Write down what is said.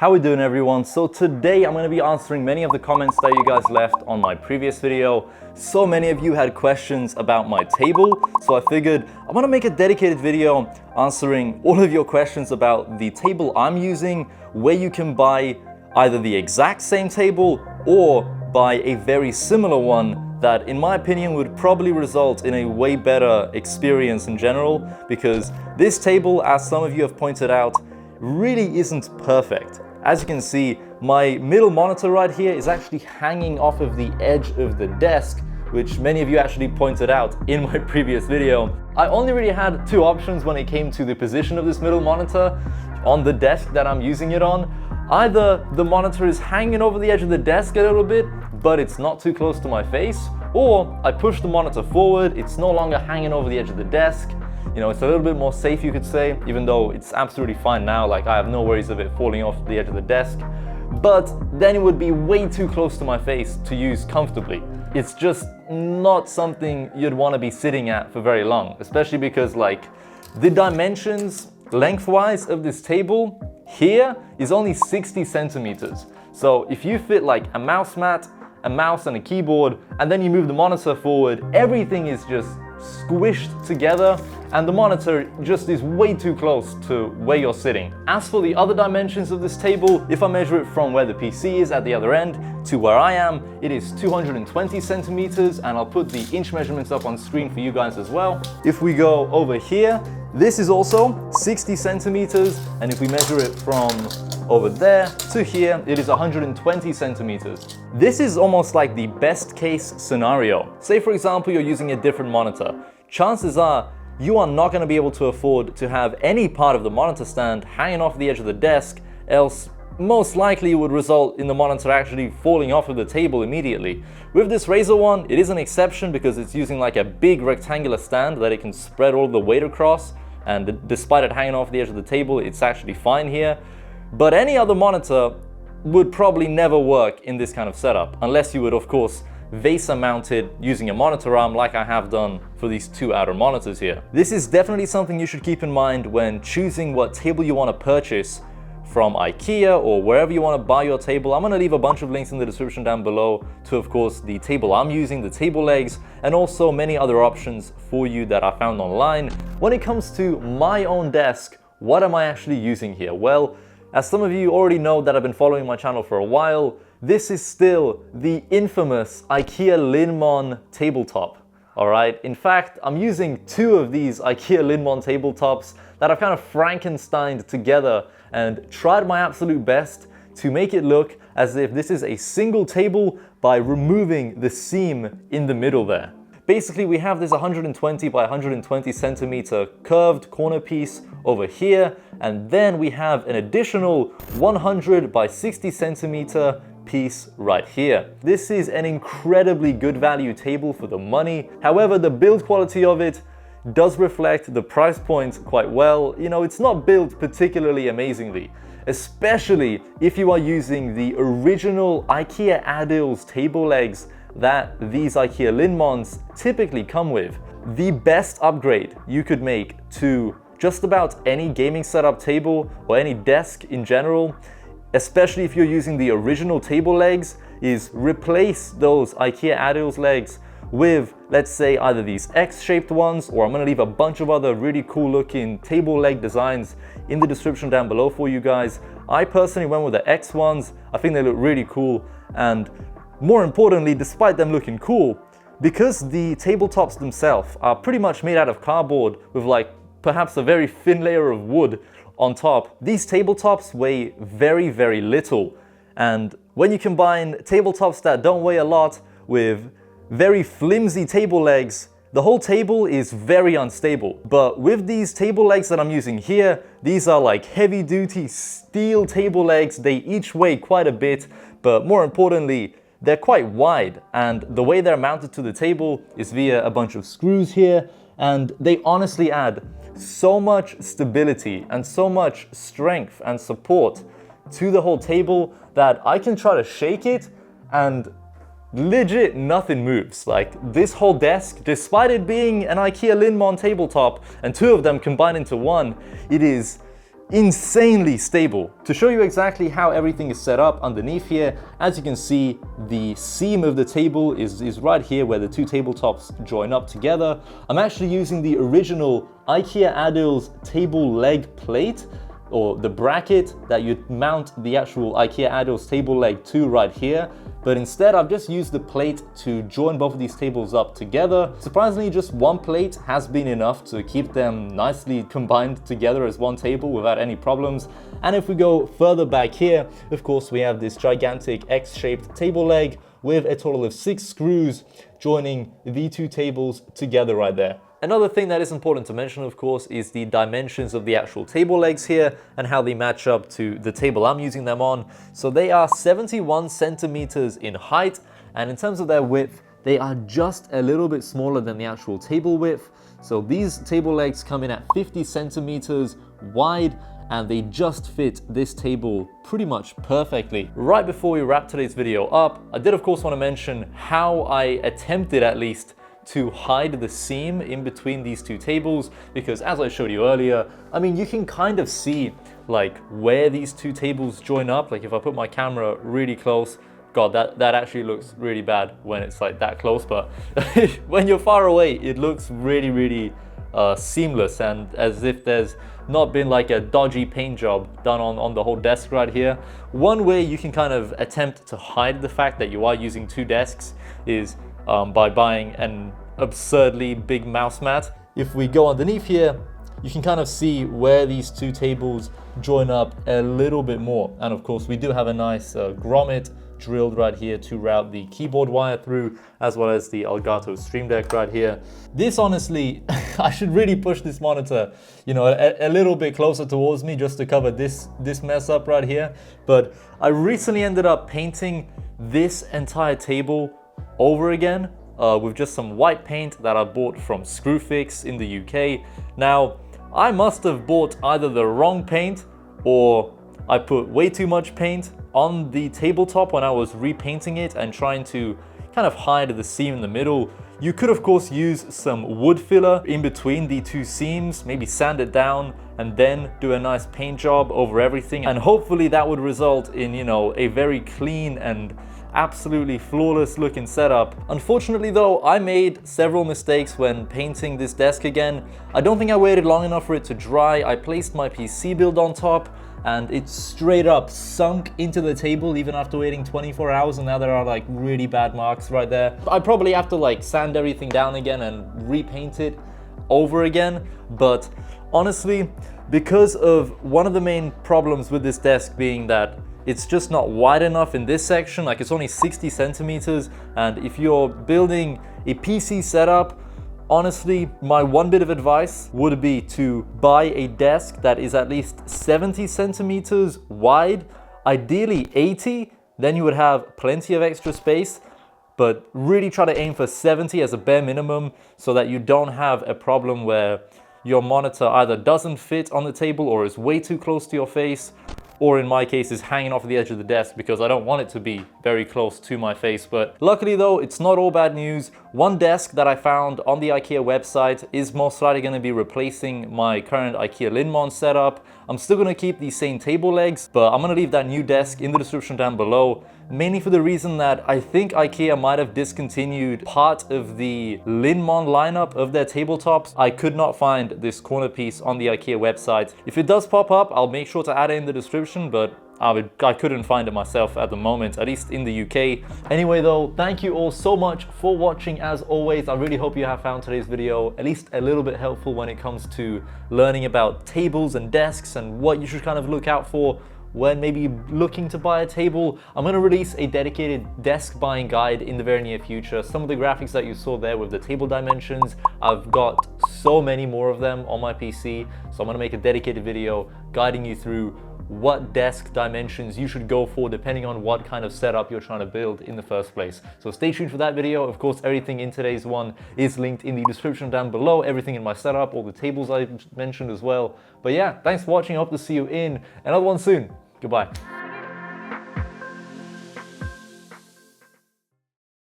How we doing, everyone? So today I'm going to be answering many of the comments that you guys left on my previous video. So many of you had questions about my table, so I figured I'm going to make a dedicated video answering all of your questions about the table I'm using, where you can buy either the exact same table or buy a very similar one that, in my opinion, would probably result in a way better experience in general, because this table, as some of you have pointed out, really isn't perfect. As you can see, my middle monitor right here is actually hanging off of the edge of the desk, which many of you actually pointed out in my previous video. I only really had two options when it came to the position of this middle monitor on the desk that I'm using it on. Either the monitor is hanging over the edge of the desk a little bit, but it's not too close to my face, or I push the monitor forward, it's no longer hanging over the edge of the desk. You know, it's a little bit more safe, you could say, even though it's absolutely fine now. Like, I have no worries of it falling off the edge of the desk. But then it would be way too close to my face to use comfortably. It's just not something you'd want to be sitting at for very long, especially because, like, the dimensions lengthwise of this table here is only 60 centimeters. So if you fit like a mouse mat, a mouse and a keyboard, and then you move the monitor forward, everything is just squished together, and the monitor just is way too close to where you're sitting. As for the other dimensions of this table, if I measure it from where the PC is at the other end to where I am, it is 220 centimeters, and I'll put the inch measurements up on screen for you guys as well. If we go over here, this is also 60 centimeters, and if we measure it from over there to here, it is 120 centimeters. This is almost like the best case scenario. Say, for example, you're using a different monitor. Chances are you are not going to be able to afford to have any part of the monitor stand hanging off the edge of the desk, else most likely it would result in the monitor actually falling off of the table immediately. With this Razer one, it is an exception because it's using like a big rectangular stand that it can spread all the weight across, and despite it hanging off the edge of the table, it's actually fine here. But any other monitor would probably never work in this kind of setup, unless you would, of course, VESA mount it using a monitor arm like I have done for these two outer monitors here. This is definitely something you should keep in mind when choosing what table you want to purchase from IKEA or wherever you want to buy your table. I'm going to leave a bunch of links in the description down below to, of course, the table I'm using, the table legs, and also many other options for you that I found online. When it comes to my own desk, what am I actually using here? Well, as some of you already know that have been following my channel for a while, this is still the infamous IKEA LINNMON tabletop. Alright, in fact, I'm using two of these IKEA LINNMON tabletops that I've kind of Frankensteined together and tried my absolute best to make it look as if this is a single table by removing the seam in the middle there. Basically, we have this 120 by 120 centimeter curved corner piece over here, and then we have an additional 100 by 60 centimeter piece right here. This is an incredibly good value table for the money. However, the build quality of it does reflect the price point quite well. You know, it's not built particularly amazingly, especially if you are using the original IKEA Adils table legs that these IKEA LINNMONs typically come with. The best upgrade you could make to just about any gaming setup table or any desk in general, especially if you're using the original table legs, is replace those IKEA Adils legs with, let's say, either these X-shaped ones, or I'm going to leave a bunch of other really cool looking table leg designs in the description down below for you guys. I personally went with the X ones. I think they look really cool, and more importantly, despite them looking cool, because the tabletops themselves are pretty much made out of cardboard with like perhaps a very thin layer of wood on top, these tabletops weigh very, very little. And when you combine tabletops that don't weigh a lot with very flimsy table legs, the whole table is very unstable. But with these table legs that I'm using here, these are like heavy duty steel table legs. They each weigh quite a bit, but more importantly, they're quite wide, and the way they're mounted to the table is via a bunch of screws here, and they honestly add so much stability and so much strength and support to the whole table that I can try to shake it and legit nothing moves. Like, this whole desk, despite it being an IKEA LINNMON tabletop and two of them combined into one, it is insanely stable. To show you exactly how everything is set up underneath here, as you can see, the seam of the table is right here where the two tabletops join up together. I'm actually using the original IKEA Adils table leg plate, or the bracket that you'd mount the actual IKEA Adils table leg to right here. But instead, I've just used the plate to join both of these tables up together. Surprisingly, just one plate has been enough to keep them nicely combined together as one table without any problems. And if we go further back here, of course, we have this gigantic X-shaped table leg with a total of 6 screws joining the two tables together right there. Another thing that is important to mention, of course, is the dimensions of the actual table legs here and how they match up to the table I'm using them on. So they are 71 centimeters in height, and in terms of their width, they are just a little bit smaller than the actual table width. So these table legs come in at 50 centimeters wide, and they just fit this table pretty much perfectly. Right before we wrap today's video up, I did of course want to mention how I attempted at least to hide the seam in between these two tables, because as I showed you earlier, I mean, you can kind of see like where these two tables join up. Like if I put my camera really close, God, that actually looks really bad when it's like that close, but when you're far away, it looks really seamless, and as if there's not been like a dodgy paint job done on the whole desk right here. One way you can kind of attempt to hide the fact that you are using two desks is by buying an absurdly big mouse mat. If we go underneath here, you can kind of see where these two tables join up a little bit more. And of course, we do have a nice grommet drilled right here to route the keyboard wire through, as well as the Elgato Stream Deck right here. This honestly, I should really push this monitor, you know, a little bit closer towards me just to cover this mess up right here. But I recently ended up painting this entire table over again with just some white paint that I bought from Screwfix in the UK. Now, I must have bought either the wrong paint or I put way too much paint on the tabletop when I was repainting it and trying to kind of hide the seam in the middle. You could of course use some wood filler in between the two seams, maybe sand it down and then do a nice paint job over everything, and hopefully that would result in, you know, a very clean and absolutely flawless looking setup. Unfortunately though, I made several mistakes when painting this desk again. I don't think I waited long enough for it to dry. I placed my PC build on top and it straight up sunk into the table even after waiting 24 hours, and now there are like really bad marks right there. I probably have to like sand everything down again and repaint it over again. But honestly, because of one of the main problems with this desk being that it's just not wide enough in this section, like it's only 60 centimeters. And if you're building a PC setup, honestly, my one bit of advice would be to buy a desk that is at least 70 centimeters wide, ideally 80, then you would have plenty of extra space. But really try to aim for 70 as a bare minimum so that you don't have a problem where your monitor either doesn't fit on the table or is way too close to your face, or in my case is hanging off the edge of the desk, because I don't want it to be very close to my face. But luckily though, it's not all bad news. One desk that I found on the IKEA website is most likely going to be replacing my current IKEA LINNMON setup. I'm still going to keep these same table legs, but I'm going to leave that new desk in the description down below, mainly for the reason that I think IKEA might have discontinued part of the LINNMON lineup of their tabletops. I could not find this corner piece on the IKEA website. If it does pop up, I'll make sure to add it in the description, but I couldn't find it myself at the moment, at least in the UK. Anyway though, thank you all so much for watching as always. I really hope you have found today's video at least a little bit helpful when it comes to learning about tables and desks and what you should kind of look out for when maybe looking to buy a table. I'm going to release a dedicated desk buying guide in the very near future. Some of the graphics that you saw there with the table dimensions, I've got so many more of them on my PC, so I'm going to make a dedicated video guiding you through what desk dimensions you should go for depending on what kind of setup you're trying to build in the first place. So stay tuned for that video. Of course, everything in today's one is linked in the description down below, everything in my setup, all the tables I mentioned as well. But yeah, thanks for watching. I hope to see you in another one soon. Goodbye.